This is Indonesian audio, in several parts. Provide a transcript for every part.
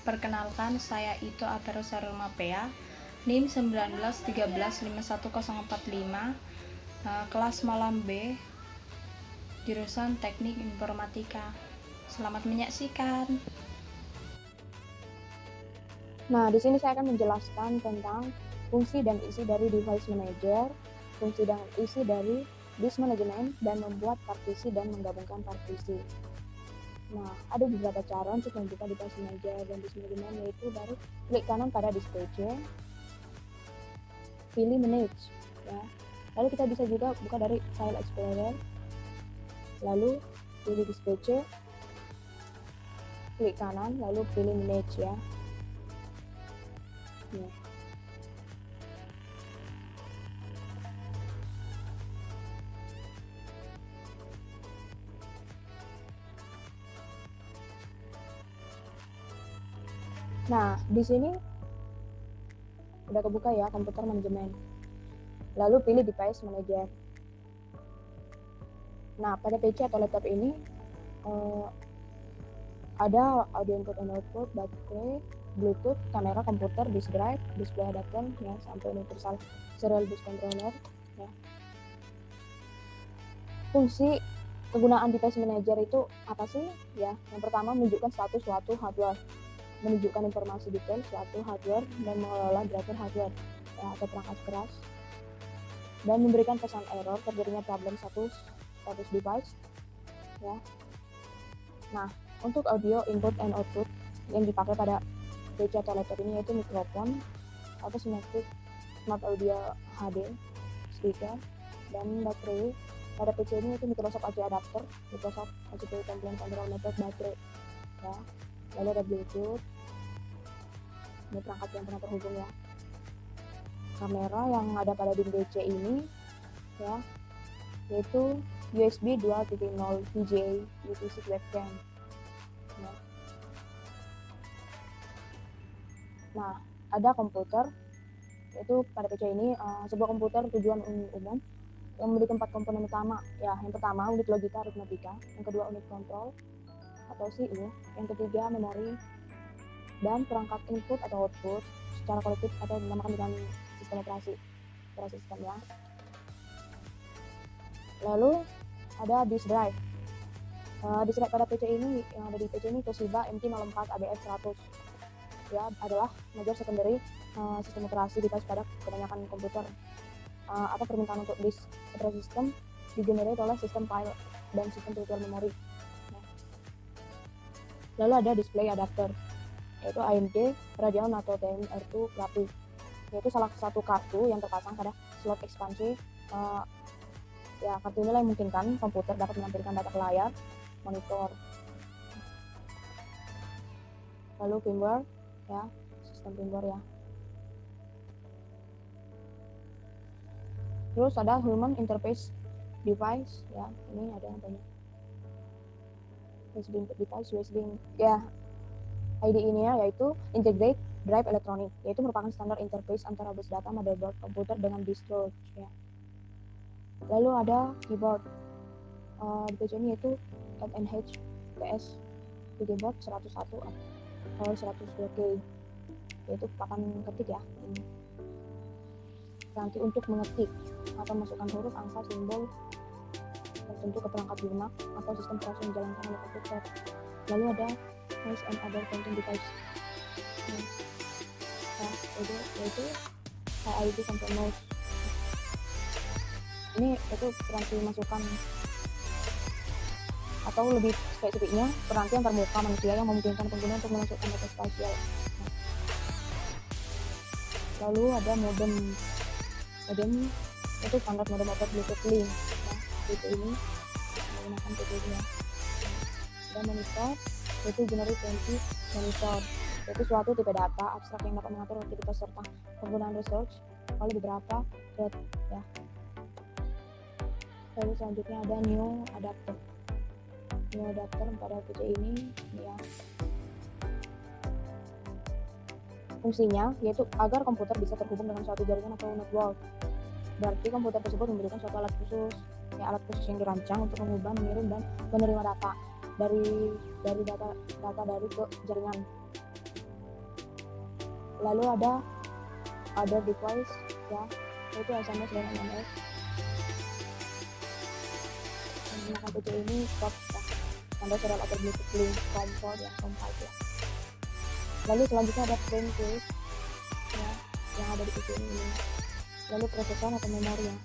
Perkenalkan, saya itu Apero Sarumapea, NIM 19135145, kelas malam B, jurusan Teknik Informatika. Selamat menyaksikan. Nah, di sini saya akan menjelaskan tentang fungsi dan isi dari device manager, fungsi dan isi dari disk management, dan membuat partisi dan menggabungkan partisi. Nah, ada beberapa cara untuk membuka device manager dan disk management, yaitu dari klik kanan pada dispatcher, pilih manage, ya. Lalu kita bisa juga buka dari file explorer, lalu pilih dispatcher, klik kanan, lalu pilih manage, ya. Nah, Nah, di sini udah kebuka ya komputer manajemen. Lalu pilih device manager. Nah, pada PC atau laptop ini ada audio input and output, baterai, Bluetooth, kamera, komputer, disk drive, display adapter, ya, sampai universal serial bus controller, ya. Fungsi kegunaan device manager itu apa sih? Ya, yang pertama menunjukkan status suatu hardware, menunjukkan informasi detail suatu hardware, dan mengelola driver hardware, ya, atau perangkat keras, dan memberikan pesan error terjadinya problem status device, ya. Nah, untuk audio input and output yang dipakai pada PC atau laptop ini yaitu mikrofon atau smart audio HD, speaker, dan baterai. Pada PC ini yaitu Microsoft AC adapter, Microsoft ACP Complaint Control Method baterai, ya. Lalu ada Bluetooth, ini perangkat yang pernah terhubung, ya. Kamera yang ada pada DIMM DC ini, ya, yaitu USB 2.0 VGA UVC webcam, ya. Nah, ada komputer, yaitu pada PC ini sebuah komputer tujuan umum yang memiliki 4 komponen utama, ya. Yang pertama unit logika aritmatika, yang kedua unit kontrol atau CPU, yang ketiga memori, dan perangkat input atau output secara kolektif atau dinamakan dengan sistem operasi sistem, ya. Lalu ada disk drive. Disk drive pada PC ini, yang ada di PC ini Toshiba MT04 ABF 100, ya, adalah major secondary sistem operasi device pada kebanyakan komputer. Atau permintaan untuk disk operasi sistem digenerate oleh sistem file dan sistem virtual memory. Nah, lalu ada display adapter, yaitu AMD Radeon atau TMR2 Rapi, yaitu salah satu kartu yang terpasang pada slot ekspansi. Ya, kartu inilah yang memungkinkan komputer dapat menampilkan data ke layar monitor. Lalu firmware, ya, sistem firmware, ya. Terus ada human interface device, ya, ini ada yang banyak. USB input device, USB, ya, ID ini ya, yaitu integrate drive electronic, yaitu merupakan standar interface antara bus data motherboard komputer dengan disk storage, ya. Lalu ada keyboard, di PC ini yaitu FNH PS keyboard 101 atau 102K, yaitu papan ketik, ya. Ini nanti untuk mengetik atau masukkan huruf, angka, simbol tertentu ke perangkat lunak atau sistem operasi yang dijalankan oleh komputer. Lalu ada mouse and other counting device, yaitu ID sampai mouse. Ini itu peranti masukan, atau lebih spesifiknya peranti antar muka manusia yang memungkinkan pengguna untuk memasukkan data spasial. Lalu ada modem itu standar modem over Bluetooth link, ya. Itu ini menggunakan PC-nya. Dan monitor, yaitu generate 20 monitor, yaitu suatu tipe data abstrak yang dapat mengatur aktivitas serta penggunaan research oleh beberapa thread, ya. Lalu selanjutnya ada new adapter pada PC ini, ya. Fungsinya yaitu agar komputer bisa terhubung dengan suatu jaringan atau network. Berarti komputer tersebut memberikan suatu alat khusus, ya, alat khusus yang dirancang untuk mengubah, mengirim, dan menerima data dari data dari ke jaringan. Lalu ada other device ya, yaitu SMS dan MMS. Menggunakan PC ini stop ya, tanda serial atau Bluetooth link from ya, from 5 ya. Lalu selanjutnya ada frame quiz ya, yang ada di PC ini. Lalu prosesor atau memori ya.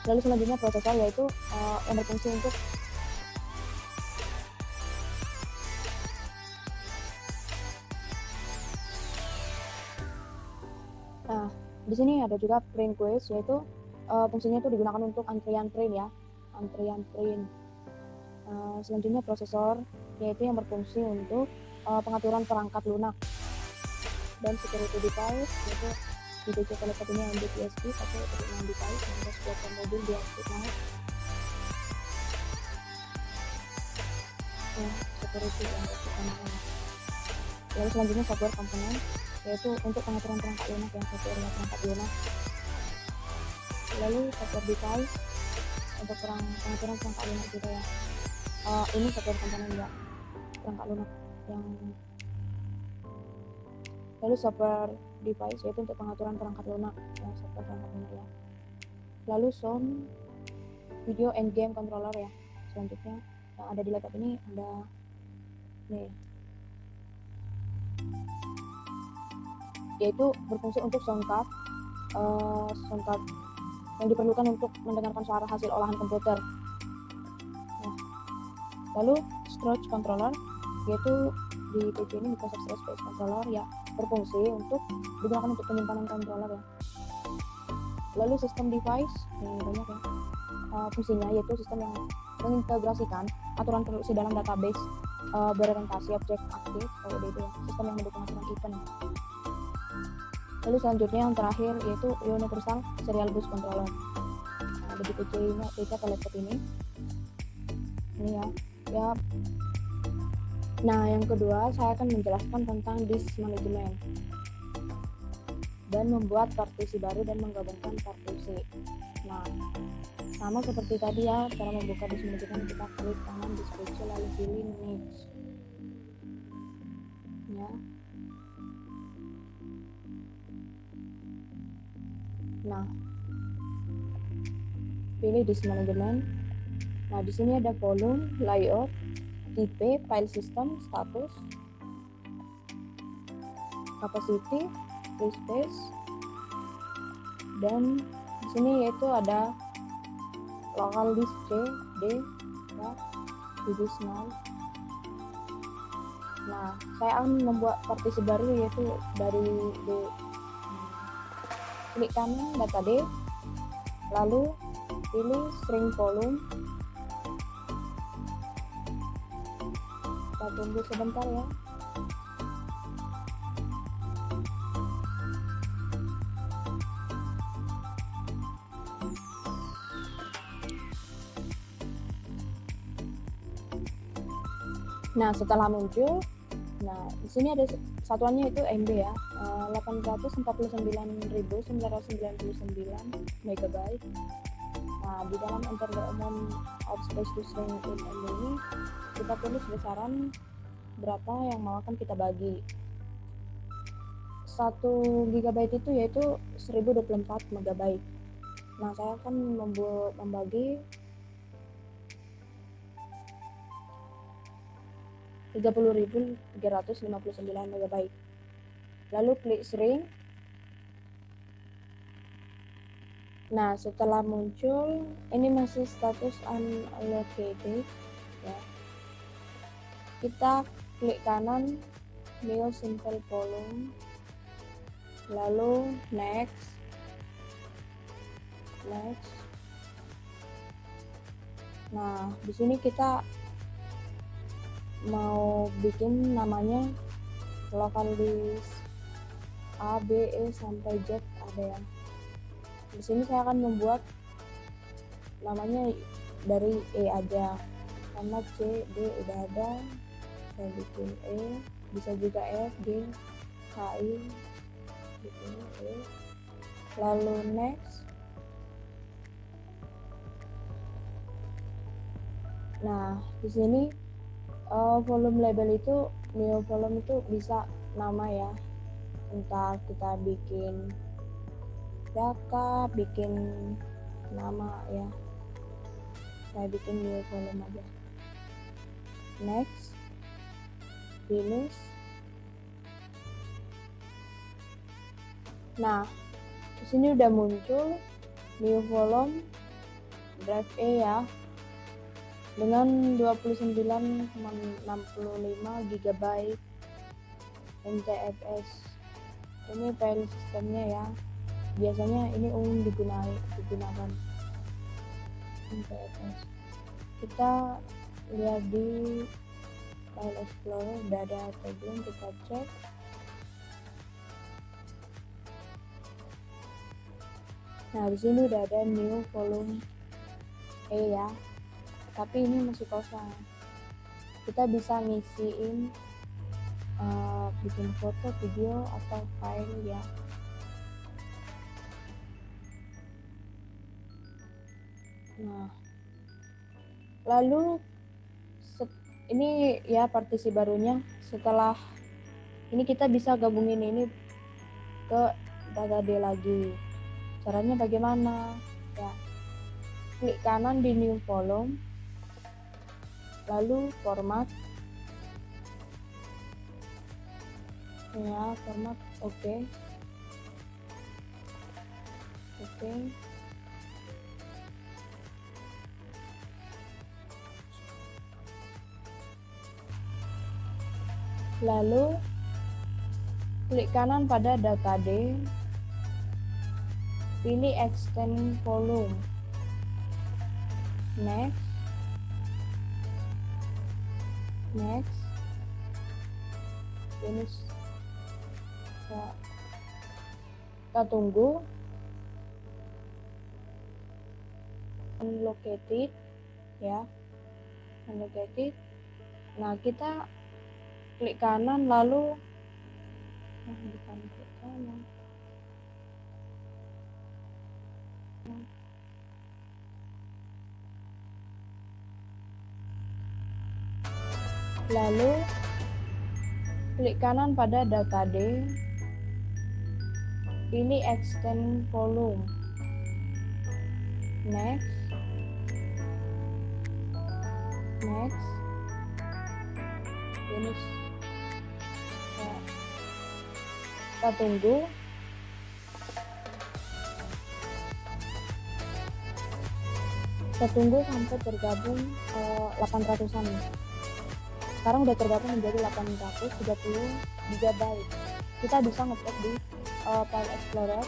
Lalu selanjutnya prosesor, yaitu yang berfungsi untuk di sini ada juga print queue, yaitu fungsinya itu digunakan untuk antrian print ya, antrian print. Selanjutnya prosesor, yaitu yang berfungsi untuk pengaturan perangkat lunak. Dan security device, yaitu di PC telepon ini yang PSP 1.6 device yang ada sebuah mobil di output naik. Security yang pertama. Lalu selanjutnya software komponen, yaitu untuk pengaturan perangkat lunak yang software perangkat lunak. Lalu software device untuk pengaturan perangkat lunak juga ya. Ini software komponen ya, perangkat lunak yang. Lalu software device, yaitu untuk pengaturan perangkat lunak ya, software perangkat lunak ya. Lalu sound, video and game controller ya. Selanjutnya yang ada di laptop ini ada nih, yaitu berfungsi untuk sound card yang diperlukan untuk mendengarkan suara hasil olahan komputer. Nah, lalu storage controller, yaitu di PC ini Microsoft Space Controller ya, berfungsi untuk digunakan untuk penyimpanan controller ya. Lalu sistem device, ini banyak ya, fungsinya yaitu sistem yang mengintegrasikan aturan produksi dalam database berorientasi objek aktif OODB ya, sistem yang mendukung aturan event. Lalu selanjutnya yang terakhir yaitu Universal Serial Bus Controller. Nah, ada di PC ini, PC atau laptop ini ya. Nah, yang kedua saya akan menjelaskan tentang disk management dan membuat partisi baru dan menggabungkan partisi. Nah, sama seperti tadi ya, cara membuka disk management, kita klik kanan di switch lalu pilih next ya. Nah, pilih disk management. Nah, di sini ada volume, layout, tipe, file system, status, capacity, free space, dan di sini yaitu ada local disk C, D, ya, di disk 0. Nah, saya akan membuat partisi baru yaitu dari D. Klik kanan data D, lalu pilih string volume. Kita tunggu sebentar ya. Nah, setelah muncul, nah di sini ada satuannya itu MB ya, 849.999 MB. Nah, di dalam enter the amount of space to string in MB ini kita tulis besaran berapa yang mau akan kita bagi. 1 GB itu yaitu 1024 MB. Nah, saya akan membagi 30.359 MB. Lalu klik shrink. Nah, setelah muncul ini masih status unallocated ya. Kita klik kanan new simple volume, lalu next. Nah, di sini kita mau bikin namanya local disk A, B, E sampai Z ada ya. Di sini saya akan membuat namanya dari E aja karena C, D udah ada. Saya bikin E, bisa juga F, G, H, I, bikin E. Lalu next. Nah, di sini volume label itu, new volume itu bisa nama ya, entah kita bikin backup, bikin nama ya, saya bikin new volume aja. Next, finish. Nah, di sini udah muncul new volume drive E ya, dengan 29,65 GB NTFS. Ini file sistemnya ya, biasanya ini umum digunakan NTFS. Kita lihat di file explorer udah ada atau belum, kita cek. Nah, di sini udah ada new volume E ya, tapi ini masih kosong. Kita bisa ngisiin bikin foto, video, atau file ya. Nah, lalu ini ya partisi barunya. Setelah ini kita bisa gabungin ini ke data D lagi. Caranya bagaimana? Ya, klik kanan di new volume, lalu format. Ya, format oke. Lalu klik kanan pada data D, pilih extend volume. Next, finish. Ya, kita tunggu. Unlocated ya, unlocated. Nah, kita klik kanan, lalu bukan klik kanan, lalu klik kanan pada data D, pilih extend volume. Next, finish. Ya, kita tunggu. Kita tunggu sampai tergabung 800-an. Sekarang udah tergabung menjadi 830 GB. Kita bisa ngecek di file explorer.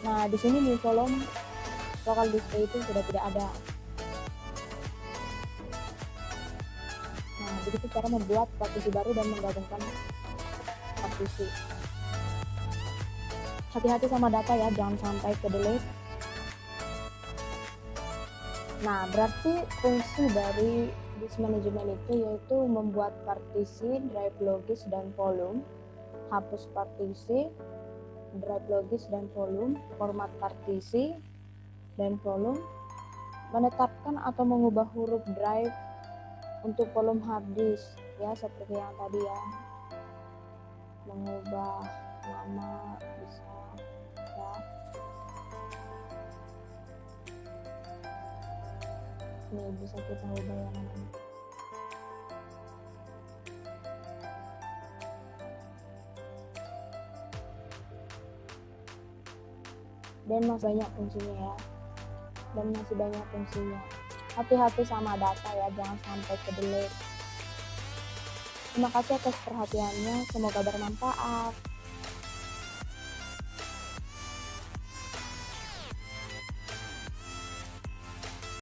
Nah, di sini new volume local display itu sudah tidak ada. Nah, begitu cara membuat partisi baru dan menggabungkan partisi. Hati-hati sama data ya, jangan sampai ke delete. Nah, berarti fungsi dari disk management itu yaitu membuat partisi, drive logis, dan volume, hapus partisi, drive logis dan volume, format partisi dan volume, menetapkan atau mengubah huruf drive untuk volume hard disk ya, seperti yang tadi ya, mengubah nama bisa ya. Ini bisa kita ubah yang namanya. Dan masih banyak fungsinya ya, hati-hati sama data ya, jangan sampai ke delete. Terima kasih atas perhatiannya, semoga bermanfaat.